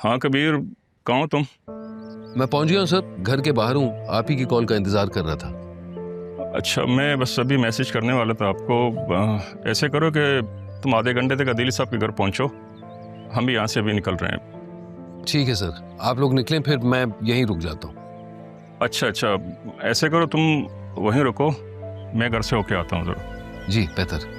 हाँ कबीर, कहाँ हो तुम? मैं पहुंच गया हूँ सर, घर के बाहर हूँ। आप ही की कॉल का इंतजार कर रहा था। अच्छा, मैं बस अभी मैसेज करने वाला था आपको। ऐसे करो कि तुम आधे घंटे तक आदिल साहब के घर पहुंचो, हम भी यहाँ से अभी निकल रहे हैं। ठीक है सर, आप लोग निकलें, फिर मैं यहीं रुक जाता हूँ। अच्छा अच्छा, ऐसे करो तुम वहीं रुको, मैं घर से होके आता हूँ ज़रा। जी बेहतर।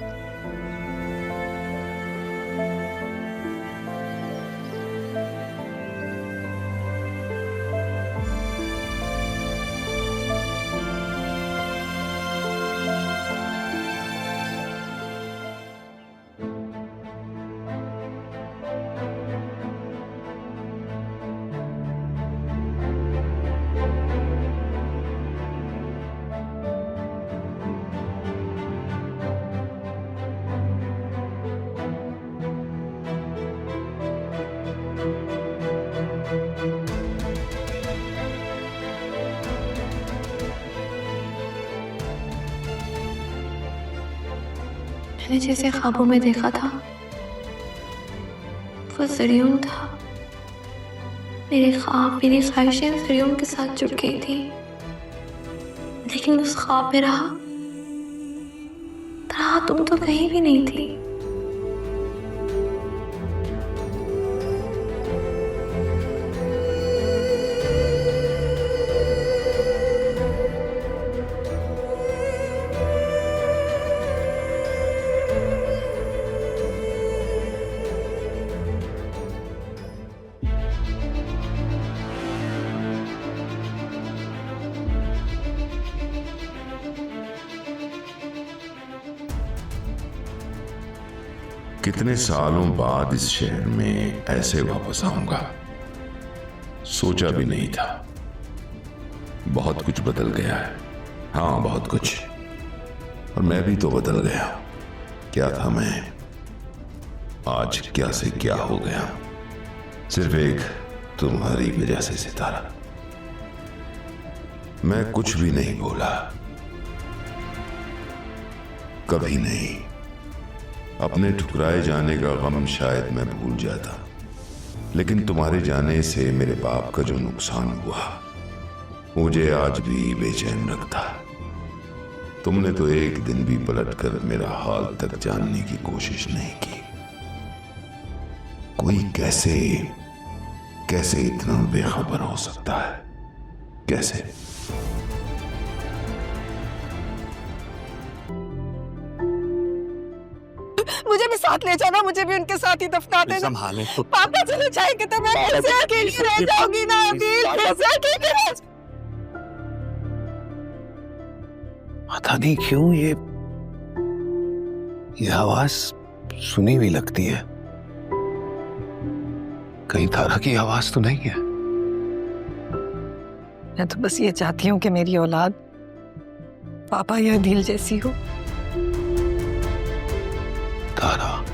मैंने जैसे ख्वाबों में देखा था वो ज़रियुन था। मेरे ख्वाब, मेरी ख्वाहिशें ज़रियुन के साथ जुड़ गई थी, लेकिन उस ख्वाब में रहा तुम तो कहीं भी नहीं थी। कितने सालों बाद इस शहर में ऐसे वापस आऊंगा, सोचा भी नहीं था। बहुत कुछ बदल गया है, हाँ बहुत कुछ। और मैं भी तो बदल गया। क्या था मैं, आज क्या से क्या हो गया, सिर्फ एक तुम्हारी वजह से सितारा। मैं कुछ भी नहीं बोला, कभी नहीं। अपने ठुकराए जाने का गम शायद मैं भूल जाता, लेकिन तुम्हारे जाने से मेरे बाप का जो नुकसान हुआ मुझे आज भी बेचैन रखता। तुमने तो एक दिन भी पलटकर मेरा हाल तक जानने की कोशिश नहीं की। कोई कैसे कैसे इतना बेखबर हो सकता है, कैसे? मुझे भी साथ ले जाना, मुझे भी उनके साथ ही दफना देना। संभाले तो। पापा चले जाएंगे तो मैं कैसे अकेली रह जाऊंगी ना अदिल, कैसे अकेली रह। पता नहीं क्यों ये आवाज सुनी हुई लगती है। कहीं तारा की आवाज तो नहीं है? मैं तो बस ये चाहती हूँ कि मेरी औलाद पापा या अदिल जैसी हो। तारा,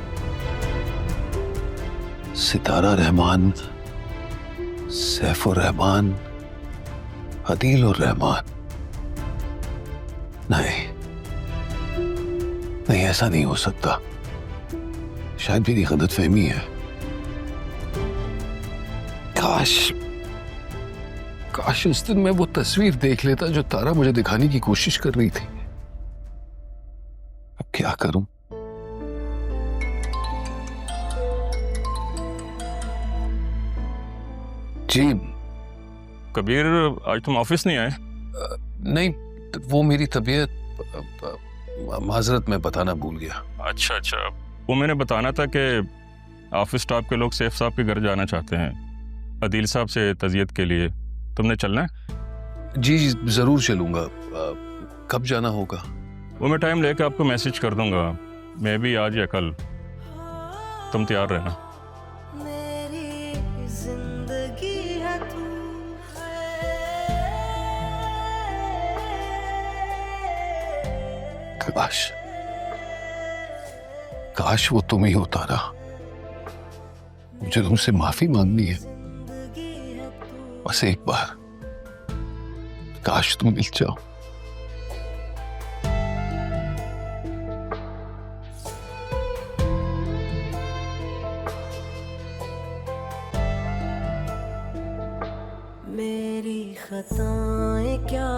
सितारा रहमान, सैफुर रहमान, अदील और रहमान। नहीं नहीं, ऐसा नहीं हो सकता। शायद मेरी गलतफहमी है। काश उस दिन मैं वो तस्वीर देख लेता जो तारा मुझे दिखाने की कोशिश कर रही थी। अब क्या करूं? जी कबीर, आज तुम ऑफिस नहीं आए? नहीं, वो मेरी तबीयत, माजरत में बताना भूल गया। अच्छा अच्छा, वो मैंने बताना था कि ऑफिस स्टाफ के लोग सैफ साहब के घर जाना चाहते हैं अदील साहब से तज़ियत के लिए। तुमने चलना है? जी जरूर चलूंगा। कब जाना होगा? वो मैं टाइम लेके आपको मैसेज कर दूंगा, मैं भी आज या कल। तुम तैयार रहना। काश वो तुम ही हो तारा। मुझे तुमसे माफी मांगनी है, बस एक बार। काश तुम मिल जाओ। मेरी खताएं क्या,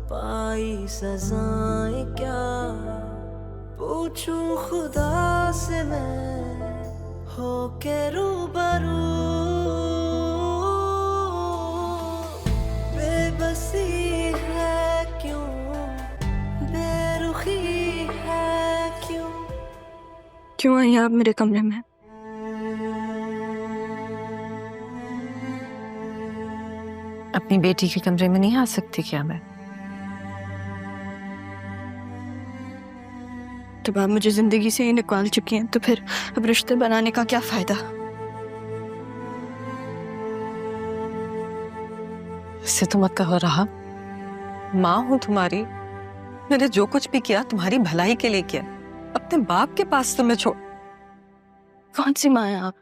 पाई सजाएं क्या, पूछूं खुदा से मैं हो के रूबरू। बेबसी है क्यों, बेरुखी है क्यों। क्यों आई आप मेरे कमरे में? अपनी बेटी के कमरे में नहीं आ सकती क्या मैं? जब आप मुझे जिंदगी से ही निकाल चुकी हैं तो फिर अब रिश्ते बनाने का क्या फायदा? इससे तो मत कहो रहा, माँ हूं तुम्हारी, मैंने जो कुछ भी किया तुम्हारी भलाई के लिए किया। अपने बाप के पास तुम्हें छोड़। कौन सी माँ है आप?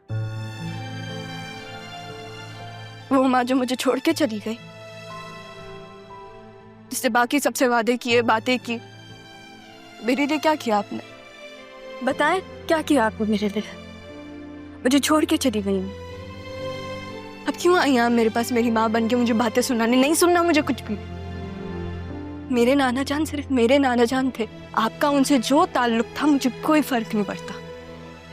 वो माँ जो मुझे छोड़ के चली गई, जिससे बाकी सबसे वादे किए, बातें की। मेरे लिए क्या किया आपने? बताएं, क्या किया आपने मेरे लिए? मुझे छोड़ के चली गई। अब क्यों आई आप मेरे पास मेरी माँ बन के मुझे बातें सुनाने? नहीं सुनना मुझे कुछ भी। मेरे नाना जान सिर्फ मेरे नाना जान थे। आपका उनसे जो ताल्लुक था मुझे कोई फर्क नहीं पड़ता।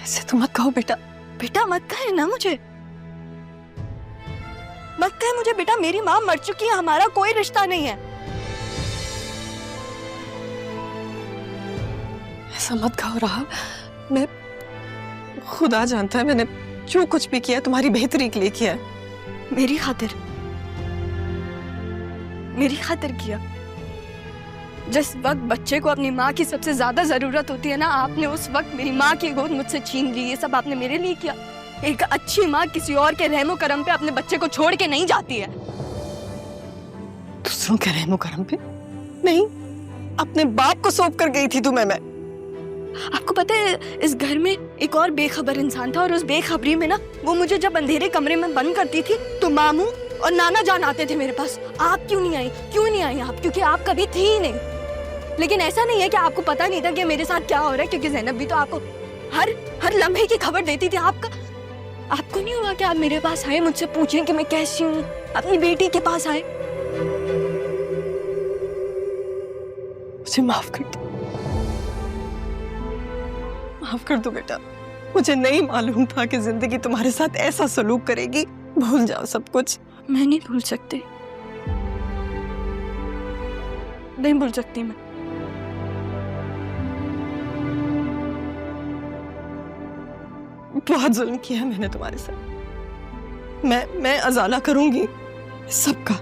ऐसे तो मत कहो बेटा। बेटा मत कहे ना मुझे, मत कहे मुझे बेटा। मेरी माँ मर चुकी है, हमारा कोई रिश्ता नहीं है। ऐसा मत कहो रहा, मैं खुदा जानता है मैंने जो कुछ भी किया तुम्हारी बेहतरी के लिए किया है। मेरी खातिर, मेरी खातिर किया। जिस वक्त बच्चे को अपनी माँ की सबसे ज्यादा जरूरत होती है ना, आपने उस वक्त मेरी माँ की गोद मुझसे छीन ली। ये सब आपने मेरे लिए किया। एक अच्छी माँ किसी और के रहमो करम पे अपने बच्चे को छोड़ के नहीं जाती है। दूसरों के रहमो करम पे नहीं, अपने बाप को सौंप कर गई थी तुम्हें मैं। आपको पता है इस घर में एक और बेखबर इंसान था, और उस बेखबरी में ना वो मुझे जब अंधेरे कमरे में बंद करती थी तो मामू और नाना जान आते थे मेरे पास। आप क्यों नहीं आई? क्यों नहीं आई आप? क्योंकि आप कभी थी ही नहीं। लेकिन ऐसा नहीं है कि आपको पता नहीं था कि मेरे साथ क्या हो रहा है, क्योंकि ज़ैनब भी तो आपको हर लम्हे की खबर देती थी। आपको नहीं हुआ कि आप मेरे पास आए, मुझसे पूछें कि मैं कैसी हूँ, अपनी बेटी के पास आए? मुझे माफ कर दो, माफ कर दो बेटा। मुझे नहीं मालूम था कि जिंदगी तुम्हारे साथ ऐसा सलूक करेगी। भूल जाओ सब कुछ। मैं नहीं भूल सकती, नहीं भूल सकती मैं। बहुत जुल्म किया है मैंने तुम्हारे साथ। मैं अजाला करूंगी सबका।